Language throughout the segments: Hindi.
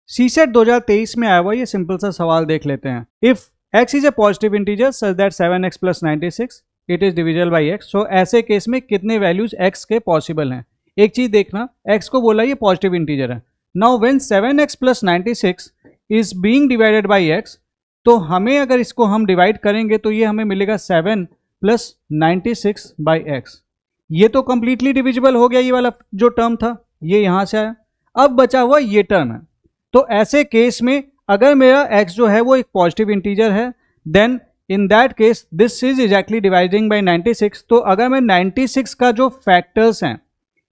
सीसेट 2023 में आया हुआ ये सिंपल सा सवाल देख लेते हैं। If x is a positive integer such that 7x plus 96 it is divisible by x, सो ऐसे केस में कितने वैल्यूज x के पॉसिबल हैं। एक चीज देखना, x को बोला ये पॉजिटिव इंटीजर है। Now when 7x plus 96 is being divided by x, तो हमें अगर इसको हम डिवाइड करेंगे तो ये हमें मिलेगा 7 प्लस 96 बाई x। ये तो कंप्लीटली डिविजिबल हो गया, ये वाला जो टर्म था ये यहां से आया। अब बचा हुआ ये टर्म है। तो ऐसे केस में अगर मेरा x जो है वो एक पॉजिटिव इंटीजर है, then in that case this is exactly dividing by 96। तो अगर मैं 96 का जो फैक्टर्स हैं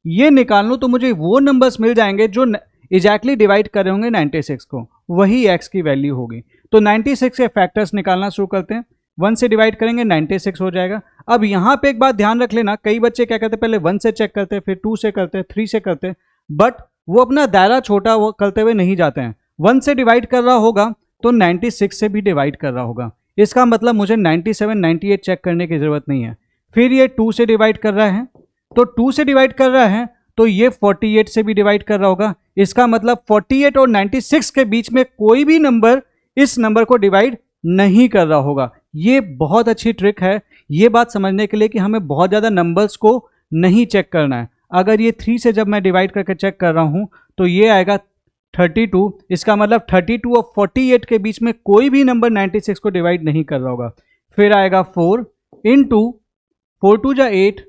ये निकाल लूं तो मुझे वो नंबर्स मिल जाएंगे जो एग्जैक्टली डिवाइड कर रहे होंगे 96 को, वही x की वैल्यू होगी। तो 96 के फैक्टर्स निकालना शुरू करते हैं। 1 से डिवाइड करेंगे 96 हो जाएगा। अब यहाँ पे एक बात ध्यान रख लेना, कई बच्चे क्या करते हैं, पहले 1 से चेक करते हैं, फिर 2 से करते हैं, 3 से करते हैं, बट वो अपना दायरा छोटा वो करते हुए नहीं जाते हैं। 1 से डिवाइड कर रहा होगा तो 96 से भी डिवाइड कर रहा होगा। इसका मतलब मुझे 97, 98 चेक करने की जरूरत नहीं है। फिर ये 2 से डिवाइड कर रहा है, तो 2 से डिवाइड कर रहा है तो ये 48 से भी डिवाइड कर रहा होगा। इसका मतलब 48 और 96 के बीच में कोई भी नंबर इस नंबर को डिवाइड नहीं कर रहा होगा। ये बहुत अच्छी ट्रिक है ये बात समझने के लिए कि हमें बहुत ज़्यादा नंबर्स को नहीं चेक करना है। अगर ये 3 से जब मैं डिवाइड करके चेक कर रहा हूँ तो ये आएगा 32। इसका मतलब 32 और 48 के बीच में कोई भी नंबर 96 को डिवाइड नहीं कर रहा होगा। फिर आएगा 4 इंटू 4 2 जा 8,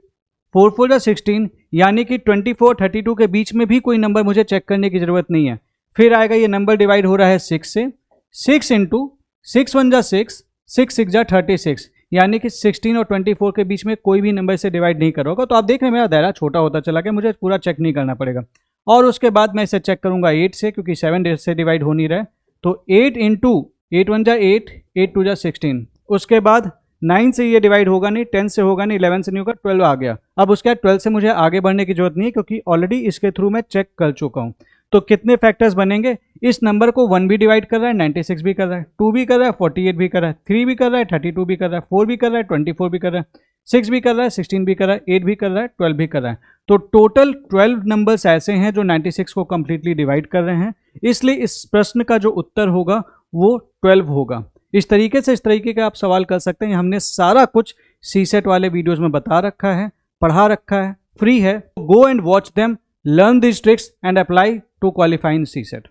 4 4 जा 16, यानी कि 24 32 के बीच में भी कोई नंबर मुझे चेक करने की जरूरत नहीं है। फिर आएगा ये नंबर डिवाइड हो रहा है 6 से, 6 इंटू 6 1 जा 6, 6 6 जा 36, यानी कि 16 और 24 के बीच में कोई भी नंबर से डिवाइड नहीं कर होगा। तो आप देख रहे हैं मेरा दायरा छोटा होता चला गया, मुझे पूरा चेक नहीं करना पड़ेगा। और उसके बाद मैं इसे चेक करूंगा 8 से, क्योंकि 7 से डिवाइड हो नहीं रहा है। तो 8 इंटू 8 1 जा 8, 8 2 जा 16। उसके बाद 9 से ये डिवाइड होगा नहीं, 10 से होगा नहीं, 11 से नहीं होगा, 12 आ गया। अब उसके बाद 12 से मुझे आगे बढ़ने की जरूरत नहीं है क्योंकि ऑलरेडी इसके थ्रू मैं चेक कर चुका हूँ। तो कितने फैक्टर्स बनेंगे, इस नंबर को 1 भी डिवाइड कर रहा है, 96 भी कर रहा है, 2 भी कर रहा है, 48 भी कर रहा है, 3 भी कर रहा है, 32 भी कर रहा है, 4 भी कर रहा है, 24 भी कर रहा है, 6 भी कर रहा है, 16 भी कर रहा है, 8 भी कर रहा है, 12 भी कर रहा है। तो टोटल 12 नंबर्स ऐसे हैं जो 96 को कंप्लीटली डिवाइड कर रहे हैं। इसलिए इस प्रश्न का जो उत्तर होगा वो 12 होगा। इस तरीके के आप सवाल कर सकते हैं। हमने सारा कुछ सीसेट वाले वीडियोस में बता रखा है, पढ़ा रखा है, फ्री है। Go and watch them, learn this tricks and apply to qualify in CSAT.